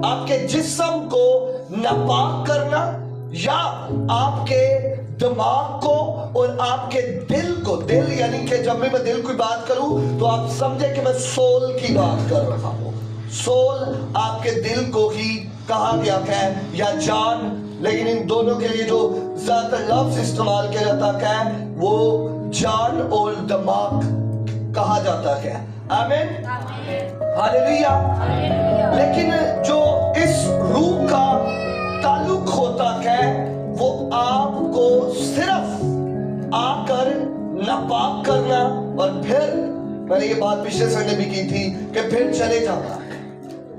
آپ کے جسم کو ناپاک کرنا یا آپ کے دماغ کو اور آپ کے دل کو. دل یعنی کہ جب میں دل کی بات کروں تو آپ سمجھے کہ میں سول کی بات کر رہا ہوں. سول آپ کے دل کو ہی کہا گیا ہے یا جان, لیکن ان دونوں کے لیے جو زیادہ لفظ استعمال کیا جاتا ہے وہ جان اور دماغ کہا جاتا ہے. آمین, ہاللیلویا. لیکن جو اس روح کا تعلق ہوتا ہے وہ آپ کو صرف آ کر ناپاک کرنا, اور پھر میں نے یہ بات پچھلے سنڈے بھی کی تھی کہ پھر چلے جانا.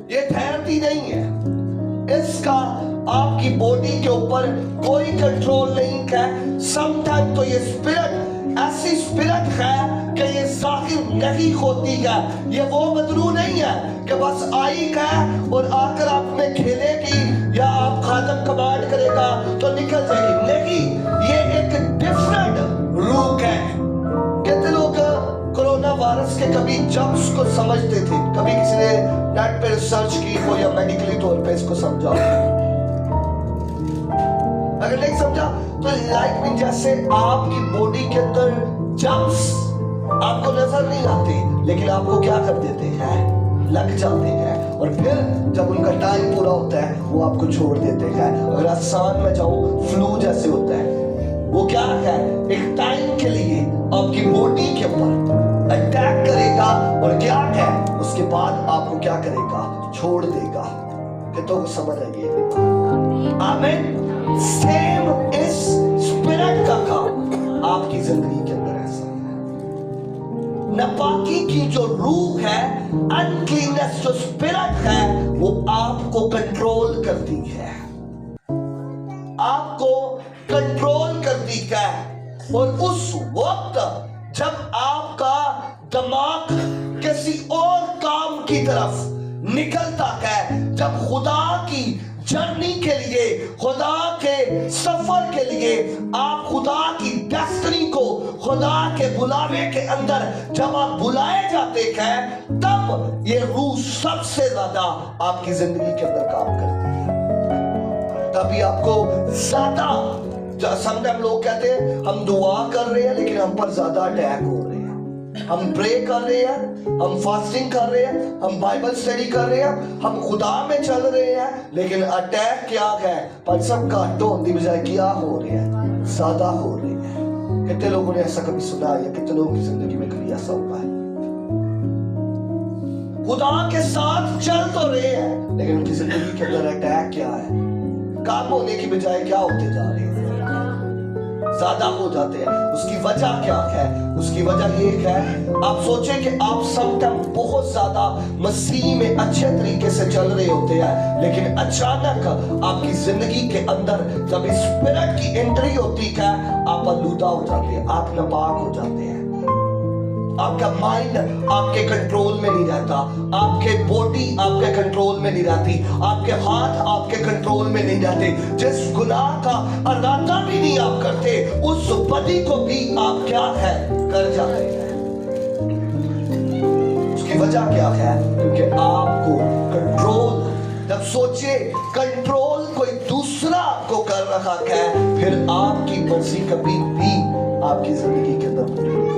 یہ ٹھہرتی نہیں ہے. اس کا آپ کی باڈی کے اوپر کوئی کنٹرول نہیں ہے. سم ٹائم تو یہ اسپرٹ ایسی اسپرٹ ہے کہ یہ ظاہر نہیں ہوتی ہے. یہ وہ بدرو نہیں ہے کہ بس آئی ہے اور آ کر آپ میں کھیلے گی یا آپ خادم کمانڈ کرے گا تو نکل جائے گی. نہیں, یہ ایک ڈیفرنٹ روح ہے. کہتے لوگ کرونا وائرس کے کبھی جمپس کو سمجھتے تھے. کبھی کسی نے نیٹ پہ ریسرچ کی ہو یا میڈیکلی طور پہ اس کو سمجھا. اگر نہیں سمجھا تو لائک میں جیسے آپ کی باڈی کے اندر جمپس آپ کو نظر نہیں آتے لیکن آپ کو کیا کر دیتے ہیں, لگ جاتے ہیں, اور پھر جب ان کا ٹائم پورا ہوتا ہے وہ آپ کو چھوڑ دیتے ہیں. اگر آسان میں جاؤ فلو جیسے ہوتا ہے, وہ کیا ہے ایک ٹائم کے لیے آپ کی باڈی کے اوپر اٹیک کرے گا اور کیا ہے اس کے بعد آپ کو کیا کرے گا, چھوڑ دے گا. کہ تو سمجھ آئیے. آمین. سیم اس اسپرٹ کا کام آپ کی زندگی کے اندر ایسا ہے. ناپاکی کی جو روح ہے, انکلیننس جو اسپرٹ ہے, وہ آپ کو کنٹرول کرتی ہے, آپ کو کنٹرول کرتی ہے. اور اس وقت جب آپ کا دماغ کسی اور کام کی طرف نکلتا ہے, جب خدا کی جرنی کے لیے, خدا کے سفر کے لیے آپ خدا کی ڈیسٹنی کو, خدا کے بلاوے کے اندر جب آپ بلائے جاتے ہیں, تب یہ روح سب سے زیادہ آپ کی زندگی کے اندر کام کرتی ہے. تبھی آپ کو زیادہ, سم ٹائم لوگ کہتے ہیں ہم دعا کر رہے ہیں لیکن ہم پر زیادہ اٹیک ہو رہے ہیں. ہم پرے کر رہے ہیں, ہم فاسٹنگ کر رہے ہیں, ہم بائبل سٹڈی کر رہے ہیں, ہم خدا میں چل رہے ہیں, لیکن اٹیک کیا ہے پر سب کا ٹون دی بجائے کیا ہو رہے ہیں, زیادہ ہو رہے ہیں. کتنے لوگوں نے ایسا کبھی سنا یا کتنے لوگوں کی زندگی میں کبھی ایسا ہوا ہے؟ خدا کے ساتھ چل تو رہے ہیں لیکن ان کی زندگی کے اندر اٹیک کیا ہے, کام ہونے کی بجائے کیا ہوتے جا رہے ہیں, زیادہ ہو جاتے ہیں. اس کی وجہ کیا ہے؟ اس کی وجہ یہ ہے, آپ سوچیں کہ آپ سم ٹائم بہت زیادہ مسیح میں اچھے طریقے سے چل رہے ہوتے ہیں, لیکن اچانک آپ کی زندگی کے اندر جب اسپرٹ کی انٹری ہوتی ہے آپ آلودہ ہو جاتے ہیں, آپ ناپاک ہو جاتے ہیں. آپ کا مائنڈ آپ کے کنٹرول میں نہیں رہتا, آپ کے باڈی آپ کے کنٹرول میں نہیں رہتی, آپ کے ہاتھ آپ کے کنٹرول میں نہیں رہتے. جس گناہ کا ارادہ بھی نہیں آپ کرتے اس بدی کو بھی آپ کیا ہے کر جاتے ہیں. اس کی وجہ کیا ہے؟ کیونکہ آپ کو کنٹرول, جب سوچے کنٹرول کوئی دوسرا آپ کو کر رہا ہے, پھر آپ کی مرضی کبھی بھی آپ کی زندگی کے اندر پوری نہیں ہوگی.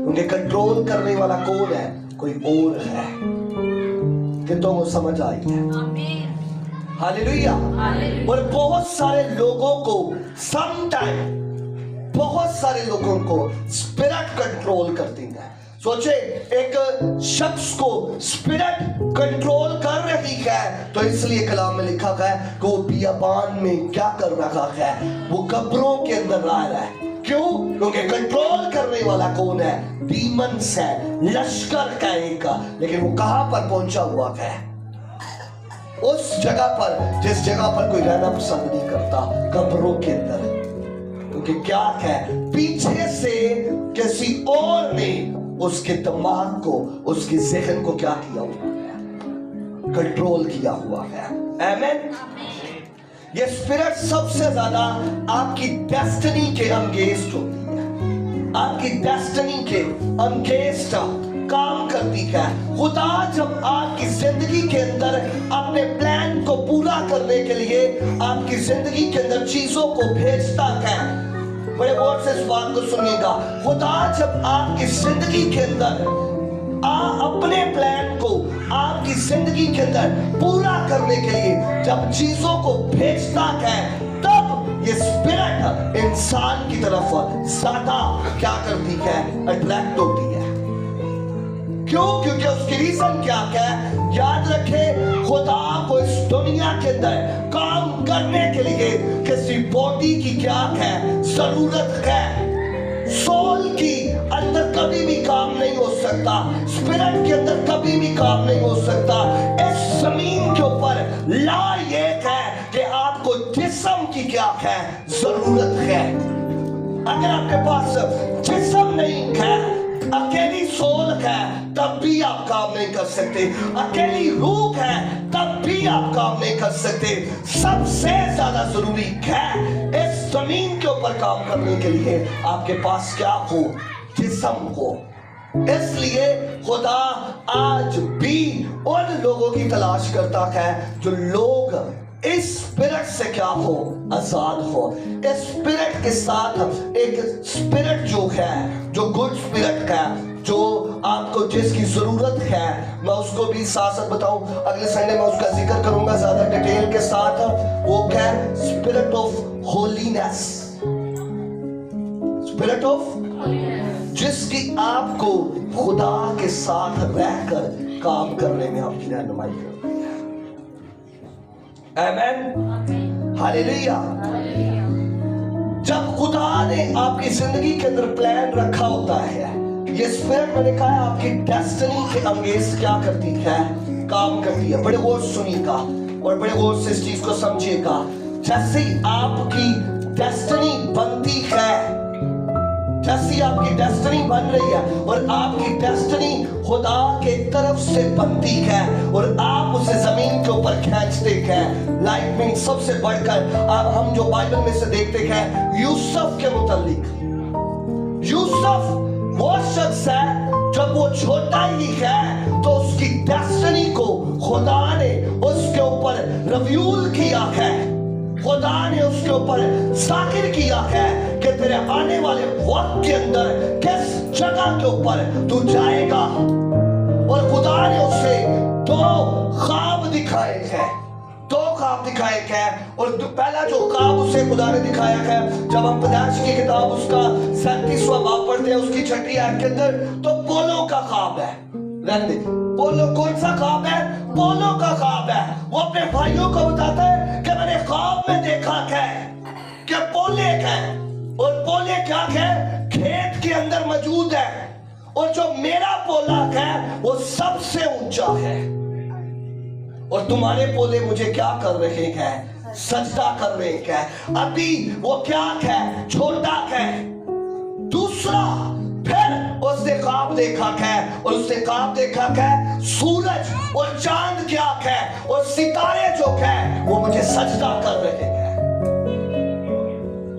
کیونکہ کنٹرول کرنے والا کون ہے؟ کوئی اور ہے. کہ تم سمجھ آئی ہے. ہاللیلویا. اور بہت سارے لوگوں کو سم ٹائم, بہت سارے لوگوں کو اسپرٹ کنٹرول کرتی ہے. سوچے ایک شخص کو اسپرٹ کنٹرول کر رہی ہے تو اس لیے کلام میں لکھا ہے کہ وہ بیابان میں کیا کر رہا ہے, وہ قبروں کے اندر رہ رہا ہے. کیوں؟ کیونکہ کنٹرول کرنے والا کون ہے؟ ڈیمنز ہے, لشکر کا ایک, لیکن وہ کہاں پر پہنچا ہوا ہے؟ اس جگہ پر جس جگہ پر کوئی رہنا پسند نہیں کرتا, قبروں کے اندر. کیونکہ کیا ہے, پیچھے سے کسی اور نے اس کے دماغ کو, اس کے ذہن کو کیا کیا ہوا ہے, کنٹرول کیا ہوا ہے. آمین. یہ اسپرٹ سب سے زیادہ آپ کی ڈیسٹنی کے انگیسٹ ہوتی ہے, آپ کی ڈیسٹنی کے انگیسٹ کام کرتی ہے. خدا جب آپ کی زندگی کے اندر اپنے پلان पूरा करने के लिए आपकी जिंदगी के अंदर चीजों को भेजता है। बड़े गौर से इस बात को सुनिएगा, खुदा जब आपकी जिंदगी के अंदर अपने प्लान को आपकी जिंदगी के अंदर पूरा करने के लिए जब चीजों को भेजता है, तब ये स्पिरिट इंसान की तरफ ज्यादा क्या करती है, अट्रैक्ट होती है। क्यों? क्योंकि उसकी रीजन क्या है? याद रखें, खुदा को इस दुनिया के अंदर काम करने के लिए किसी बॉडी की क्या है, जरूरत है। सोल की अंदर कभी भी काम नहीं हो सकता, स्पिरिट के अंदर कभी भी काम नहीं हो सकता। इस जमीन के ऊपर ला ये है कि आपको जिस्म की क्या है, जरूरत है। अगर आपके पास जिस्म नहीं है, अकेली सोल है, तब भी आप काम नहीं कर सकते। अकेली रूह है, तब भी आप काम नहीं कर सकते। सबसे ज्यादा जरूरी है इस जमीन के ऊपर काम करने के लिए आपके पास क्या हो, जिस्म हो। इसलिए खुदा आज भी उन लोगों की तलाश करता है जो लोग इस स्पिरिट से क्या हो, आजाद हो। इस स्पिरिट के साथ एक स्पिरिट जो है, जो गुड स्पिरिट है, जो आपको जिसकी जरूरत है, मैं उसको भी साथ साथ बताऊं, अगले संडे में उसका जिक्र करूंगा ज्यादा डिटेल के साथ। वो क्या है? Spirit of holiness, spirit of, जिसकी आपको खुदा के साथ रहकर काम करने में आपकी रहनुमाई करती है। आमेन, हालेलुया। जब खुदा ने आपकी जिंदगी के अंदर प्लान रखा होता है, ये स्पिरिट मैंने कहा आपकी डेस्टिनी के अंगेंस्ट क्या करती है, काम करती है। बड़े गौर सुनिएगा और बड़े गौर से इस चीज को समझिएगा। जैसे आपकी डेस्टिनी बनती है, जैसी आपकी डेस्टिनी बन रही है और आपकी डेस्टिनी खुदा के तरफ से बनती है और आप उसे जमीन के ऊपर खींचते हैं। लाइफ में सबसे बढ़कर हम जो बाइबल में से देखते हैं, यूसुफ के मुतालिक, यूसुफ वो शख्स है जब वो छोटा ही है तो उसकी डेस्टिनी को खुदा ने उसके ऊपर रिवील किया है। खुदा ने उसके ऊपर जाहिर किया है कि तेरे आने वाले वक्त के अंदर किस जगह के ऊपर तू जाएगा। और खुदा ने उसे दो ख्वाब दिखाए हैं, दो ख्वाब दिखाए हैं। और पहला जो ख्वाब उसे खुदा ने दिखाया है, जब हम पैदाइश की किताब उसका 37वां बाब पढ़ते हैं, उसकी 6ठी आयत के अंदर, तो पोलो का ख्वाब है। रहने पोलो कौन सा ख्वाब है? पोलो का ख्वाब है। वो अपने भाइयों को बताता है कि मैंने ख्वाब में देखा है कि पोले है, और पोले क्या है? खेत के अंदर मौजूद है, और जो मेरा पोला है वो सबसे ऊंचा है, और तुम्हारे पोले मुझे क्या कर रहे हैं? सजदा कर रहे हैं। अभी वो क्या है? छोटा है। दूसरा फिर उसने ख्वाब देखा है, और उसने ख्वाब देखा है सूरज और चांद क्या है, और सितारे जो है वो मुझे सजदा कर रहे हैं।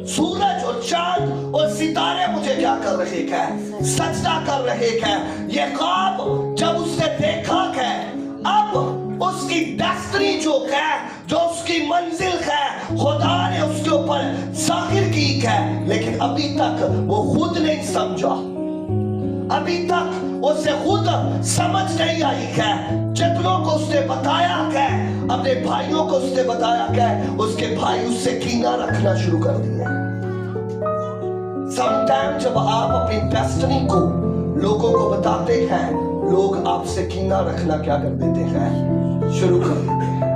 सूरज और चांद और सितारे मुझे क्या कर रहे हैं? सजदा कर रहे हैं। ये ख्वाब जब उसने देखा है, अब उसकी डेस्टिनी जो है, जो उसकी मंजिल है, खुदा ने उसके ऊपर जाहिर की है, लेकिन अभी तक वो खुद नहीं समझा, अभी तक उसे खुद समझ नहीं आई है। जितनों को उसने बताया है, अपने भाइयों को उसने बताया है, उसके भाई उससे कीना रखना शुरू कर दिया। समटाइम जब आप अपनी डेस्टिनी को लोगों को बताते हैं, लोग आपसे कीना रखना क्या कर देते हैं? शुरू कर देते हैं।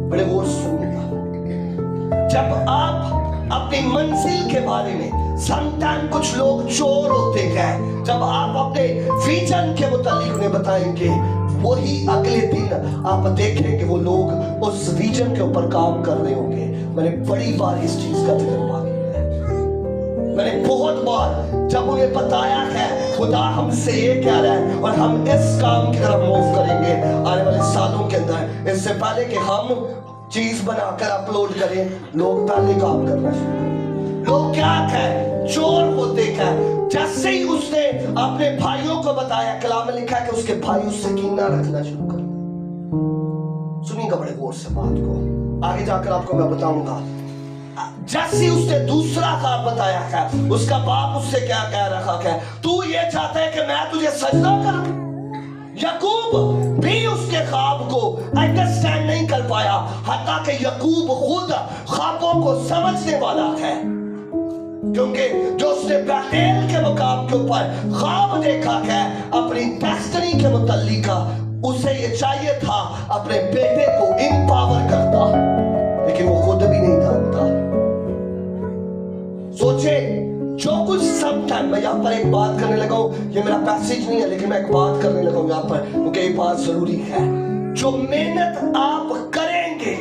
बड़े गौर से सुनिएगा, जब आप अपनी मंजिल के बारे में, समटाइम कुछ लोग चोर होते हैं, जब आप अपने विजन के मुतालिक उन्हें बताएंगे, वही अगले दिन आप देखेंगे वो लोग उस विजन के ऊपर काम कर रहे होंगे। मैंने बड़ी बार इस चीज का तजुर्बा किया है। मैंने बहुत बार जब उन्हें बताया है खुदा हमसे ये कह रहा है और हम इस काम की तरफ मूव करेंगे आने वाले सालों के अंदर, इससे पहले कि हम चीज बनाकर अपलोड करें, लोग पहले काम करना शुरू करें। लोग क्या है? चोर होते हैं। जैसे ही उसने अपने भाइयों को बताया, कलाम में लिखा है कि उसके भाई उससे कीना रखना शुरू कर। सुनिएगा बड़े गौर से बात को, आगे जाकर आपको मैं बताऊंगा। जैसे उसने दूसरा ख्वाब बताया है, उसका बाप उससे क्या कह रहा है, तू ये चाहता है कि मैं तुझे सजदा करूं? याकूब भी उसके ख्वाब को अंडरस्टैंड नहीं कर पाया, हत्ता कि याकूब खुद ख्वाबों को समझने वाला है, क्योंकि जो उसने बैतेल के मुकाम के ऊपर ख्वाब देखा है अपनी डेस्टिनी के मुतल्लिक, उसे ये चाहिए था अपने बेटे को एम्पावर करता, लेकिन वो खुद भी नहीं जानता। सोचे जो कुछ समटाइम, मैं यहाँ पर एक बात करने लगा हूँ, ये मेरा पैसेज नहीं है लेकिन मैं एक बात करने लगा हूँ यहाँ पर, क्योंकि ये बात जरूरी है। जो मेहनत आप करेंगे,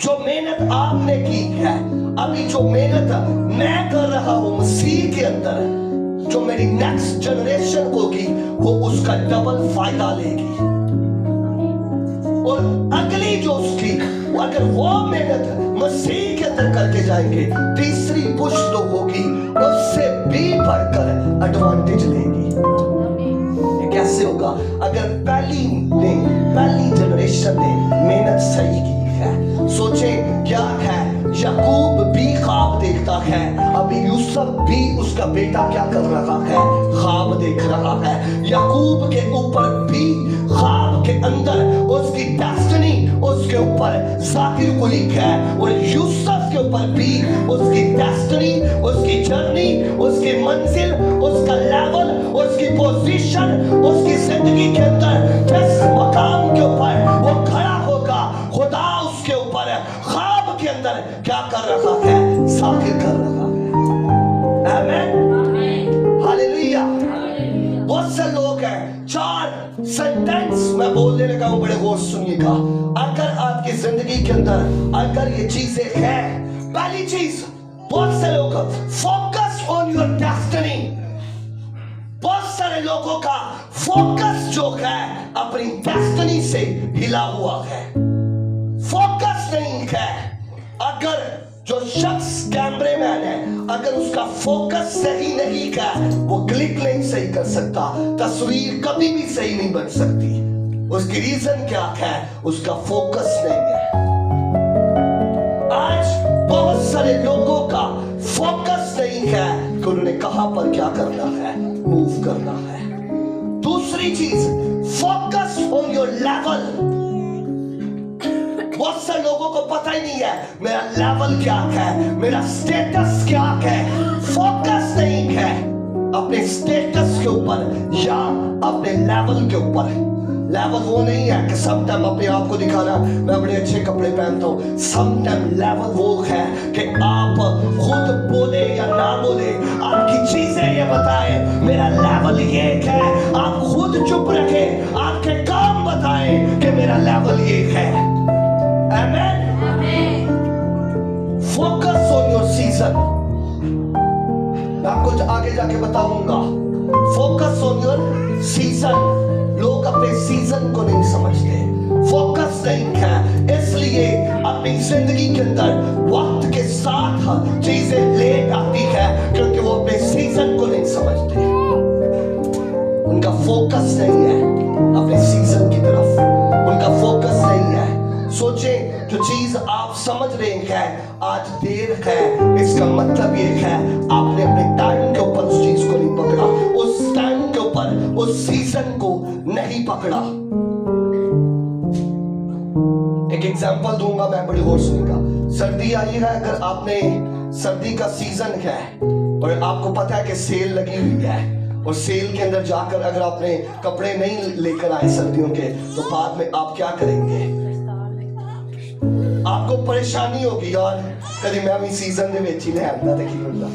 जो मेहनत आपने की है, अभी जो मेहनत मैं कर रहा हूँ मसीह के अंदर, जो मेरी नेक्स्ट जनरेशन होगी वो उसका डबल फायदा लेगी। और अगली जो उसकी, अगर वो मेहनत मसीह के अंदर करके जाएंगे, तीसरी पुश जो होगी उससे भी बढ़कर एडवांटेज लेगी। ये कैसे होगा? अगर पहली जनरेशन ने मेहनत सही की है। सोचे क्या है, याकूब भी ख्वाब देखता है, अभी यूसुफ भी उसका बेटा क्या कर रहा है, ख्वाब देख रहा है। याकूब के ऊपर भी ख्वाब के अंदर उसकी डेस्टिनी उसके ऊपर जाहिर हुई है, और यूसुफ के ऊपर भी उसकी डेस्टिनी, उसकी जर्नी, उसकी मंजिल, उसका लेवल, उसकी पोजीशन, उसकी जिंदगी के अंदर जिस मकाम के ऊपर वो खड़ा होगा, खुदा उसके ऊपर ख्वाब के अंदर क्या कर रहा है, जाहिर कर रहा है। आमीन, हालेलुया। बहुत से लोग हैं, 4 सेंटेंस मैं बोलने लगा हूं, बड़े गौर सुनिएगा। अगर आपकी जिंदगी के अंदर अगर ये चीजें हैं, पहली चीज, बहुत से लोग फोकस ऑन योर डेस्टिनी। बहुत सारे लोगों का फोकस जो है अपनी डेस्टिनी से हिला हुआ है, फोकस नहीं है। अगर जो शख्स कैमरेमैन है, अगर उसका फोकस सही नहीं है, वो क्लिक नहीं सही कर सकता, तस्वीर कभी भी सही नहीं बन सकती। उसकी रीजन क्या है? उसका फोकस नहीं है। आज बहुत सारे लोगों का फोकस नहीं है कि उन्होंने कहां पर क्या करना है, मूव करना है। दूसरी चीज, फोकस ऑन योर लेवल। बहुत से लोगों को पता ही नहीं है मेरा लेवल क्या है, मेरा स्टेटस क्या है। फोकस नहीं है अपने स्टेटस के ऊपर या अपने लेवल के ऊपर। लेवल वो नहीं है कि सब टाइम अपने आप को दिखाना मैं बड़े अच्छे कपड़े पहनता हूँ। सम टाइम लेवल वो है कि आप खुद बोले या ना बोले, आपकी चीजें ये बताए मेरा लेवल ये है, आप खुद चुप रखे, आपके काम बताए कि मेरा लेवल ये है। Amen. Focus on your season. मैं आपको आगे जाके बताऊंगा। Focus on your season. लोग अपने सीजन को नहीं समझते, फोकस नहीं है, इसलिए अपनी जिंदगी के अंदर वक्त के साथ चीजें लेट आती है, क्योंकि वो अपने सीजन को नहीं समझते। उनका फोकस नहीं है अपने सीजन की तरफ, उनका फोकस नहीं है। सोचे जो चीज आप समझ रहे हैं आज देर है, इसका मतलब ये है आपने अपने टाइम के ऊपर उस चीज को नहीं पकड़ा, उस टाइम के ऊपर उस सीजन को नहीं पकड़ा। एक एग्जांपल दूंगा मैं, बड़ी गौर सुनिएगा। सर्दी आई है, अगर आपने सर्दी का सीजन है और आपको पता है कि सेल लगी हुई है, और सेल के अंदर जाकर अगर आपने कपड़े नहीं लेकर आए सर्दियों के, तो बाद में आप क्या करेंगे? आपको परेशानी होगी, यार कभी मैं भी सीजन दे विच ही ले आंदा ते की हुंदा।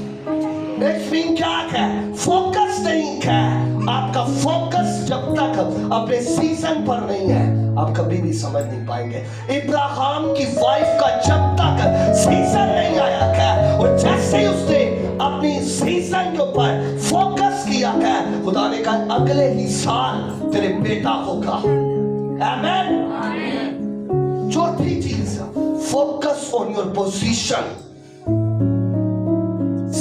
नेक्स्ट थिंग क्या है? फोकस नहीं है। आपका फोकस जब तक अपने सीजन पर नहीं है, आप कभी भी समझ नहीं पाएंगे। इब्राहिम की वाइफ का जब तक सीजन नहीं आया है, और जैसे ही उसने अपनी सीजन के ऊपर फोकस किया है, खुदा ने कहा अगले ही साल तेरे बेटा होगा। आमीन। चौथी चीज, focus on your position.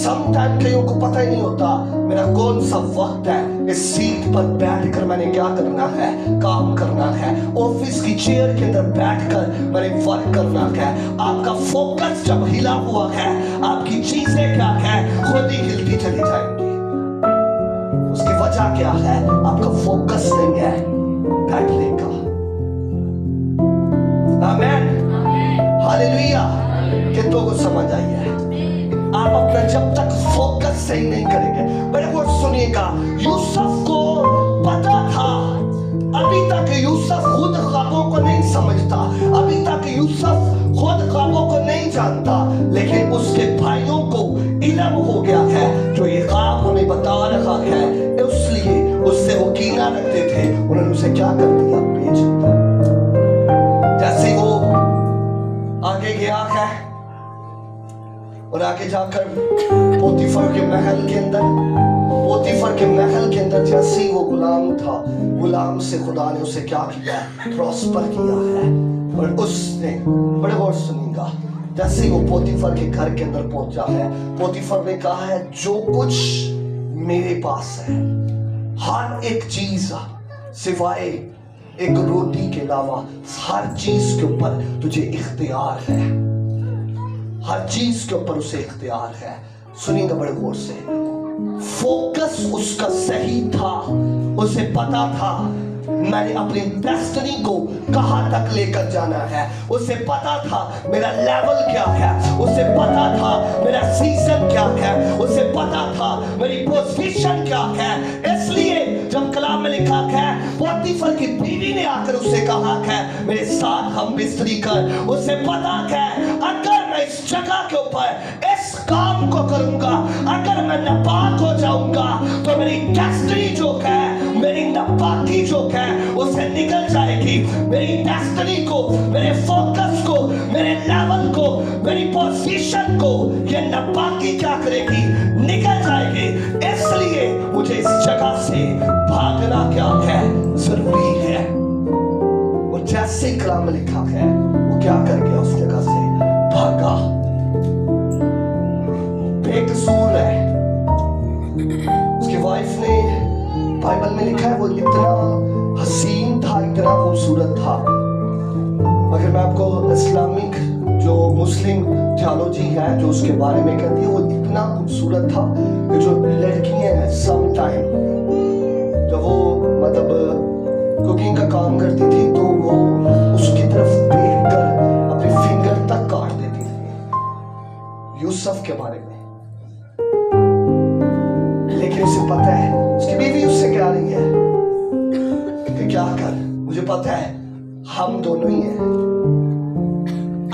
Some time कईयों को पता ही नहीं होता मेरा कौन सा वक्त है, इस सीट पर बैठकर मैंने क्या करना है, काम करना है, ऑफिस की चेयर के अंदर बैठकर मैंने वर्क करना है। आपका फोकस जब हिला हुआ है, आपकी चीजें क्या है, खुद ही हिलती चली जाएंगी। उसकी वजह क्या है, आपका फोकस नहीं है बैठने का। आमेन, हालेलुया। कितनों को समझ आई है? आप अपना जब तक फोकस सही नहीं करेंगे, मेरे को सुनिएगा, यूसुफ को पता था, अभी तक यूसुफ खुद ख्वाबों को नहीं समझता, अभी तक यूसुफ खुद ख्वाबों को नहीं जानता, लेकिन उसके भाइयों को इल्म हो गया है जो ये ख्वाब हमें बता रहा है, इसलिए उससे वो कीना रखते थे। उन्होंने उसे क्या कर दिया, बेच दिया। जैसे वो आगे गया है और आगे जाकर पोतीफर के महल के अंदर जैसे ही वो गुलाम था, गुलाम से खुदा ने उसे क्या किया, प्रॉस्पर किया है। और उसने, बड़े गौर सुनिएगा, जैसे ही वो पोतीफर के घर के अंदर पहुंचा है, पोतीफर ने कहा है जो कुछ मेरे पास है, हर एक चीज सिवाय एक रोटी के अलावा हर चीज के ऊपर तुझे इख्तियार है, हर चीज के ऊपर उसे इख्तियार है। सुनिएगा बड़े गौर से, फोकस उसका सही था, उसे पता था मैंने अपनी डेस्टिनी को कहां तक लेकर जाना है, उसे पता था मेरा लेवल क्या है, उसे पता था मेरा सीजन क्या है, उसे पता था मेरी पोजीशन क्या है। इसलिए जब कलाम में लिखा है पोतीफर की बीवी ने आकर उससे कहा है मेरे साथ हम बिस्तरी कर, उसे पता है अगर मैं इस जगह के ऊपर इस काम को करूंगा, अगर मैं नापाक हो जाऊंगा तो मेरी डेस्टिनी जो है, मेरी नापाकी जो है उसे निकल जाएगी। मेरी डेस्टिनी को, मेरे फोकस को, मेरे लेवल को, मेरी पोजीशन को ये नापाकी क्या करेगी, निकल जाएगी। इसलिए मुझे इस जगह से भागना क्या है, जरूरी है। और जैसे कलाम में लिखा है वो क्या कर गया, उस जगह से भागा। बेकसूर है, उसकी वाइफ ने, बाइबल में लिखा है वो इतना हसीन था, इतना खूबसूरत था। अगर मैं आपको इस्लामिक जो मुस्लिम थियोलॉजी है जो उसके बारे में कहती है, वो इतना खूबसूरत था कि जो लड़कियां हैं सम टाइम जब वो मतलब कुकिंग का काम करती थी तो वो उसकी तरफ देखकर अपने फिंगर तक काट देती थी, यूसुफ के बारे में। लेकिन उसे पता है, उसकी बीवी उससे कह रही है कि क्या कर, मुझे पता है हम दोनों ही हैं।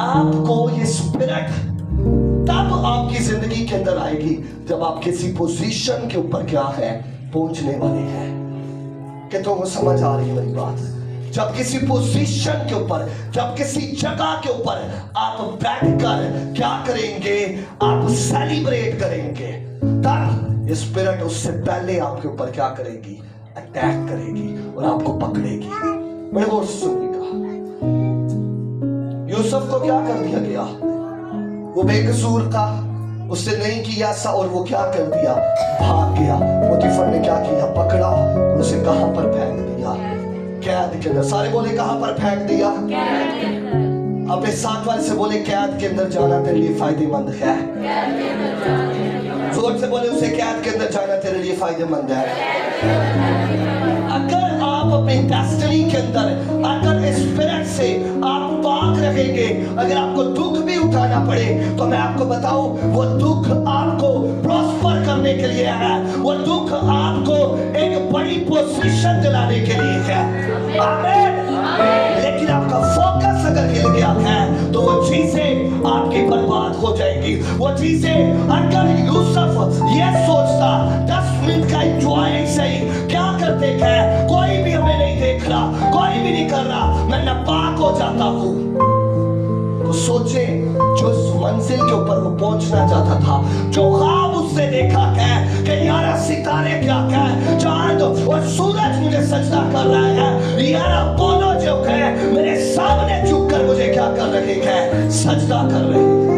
आपको ये स्पिरिट तब आपकी जिंदगी के अंदर आएगी जब आप किसी पोजीशन के ऊपर क्या है, पहुंचने वाले हैं। कि तो वो समझ आ रही है मेरी बात? जब किसी पोजीशन के ऊपर, जब किसी जगह के ऊपर आप बैठकर क्या करेंगे, आप सेलिब्रेट करेंगे, तब ये स्पिरिट उससे पहले आपके ऊपर क्या करेगी, अटैक करेगी और आपको पकड़ेगी। बड़े गौर से सुनिएगा, यूसुफ को क्या कर दिया गया, वो बेकसूर था, उससे नहीं किया ऐसा और वो क्या कर दिया, भाग गया। पोतीफर ने क्या किया, पकड़ा और उसे कहां पर फेंक दिया, कैद के अंदर। सारे बोले कहां पर फेंक दिया, अपने साथ वाले से बोले कैद के अंदर जाना तेरे लिए फायदेमंद है। जोर से बोले उसे कैद के अंदर जाना तेरे लिए फायदेमंद है। अगर आप अपनी डेस्टिनी के अंदर, अगर इस स्पिरिट से आप पाक रहेंगे, अगर आपको दुख भी उठाना पड़े तो मैं आपको बताऊं वो दुख आपको प्रॉस्पर करने के लिए है, वो दुख आपको एक बड़ी पोजीशन दिलाने के लिए है। आमीन। लेकिन आपका फोकस अगर हिल गया है तो वो चीजें आपकी बर्बाद हो जाएंगी। वो चीजें, अगर यूसुफ ये सोचता 10 मिनट का एंजॉय सही, क्या करते हैं, कोई भी हमें नहीं देख रहा, कोई भी नहीं कर रहा, मैं नापाक हो जाता हूं, तो सोचे जो उस मंजिल के ऊपर वो पहुंचना चाहता था, जो ख्वाब उसने देखा है कि यार सितारे क्या है, चांद और सूरज मुझे सजदा कर रहा है, यार अपोलो जो है मेरे सामने झुक कर मुझे क्या कर रहे हैं, सजदा कर रहे हैं।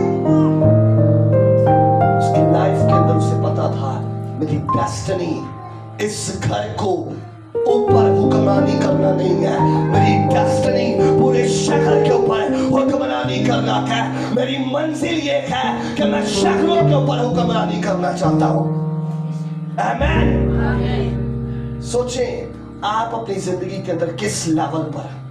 उसकी लाइफ के अंदर डेस्टिनी इस घर को ऊपर हुक्मरानी करना नहीं है, मेरी डेस्टिनी पूरे शहर के ऊपर हुक्मरानी करना है। मेरी मंजिल ये है कि मैं शहरों के ऊपर हुक्मरानी करना चाहता हूं। आमीन। सोचें आप अपनी जिंदगी के अंदर किस लेवल पर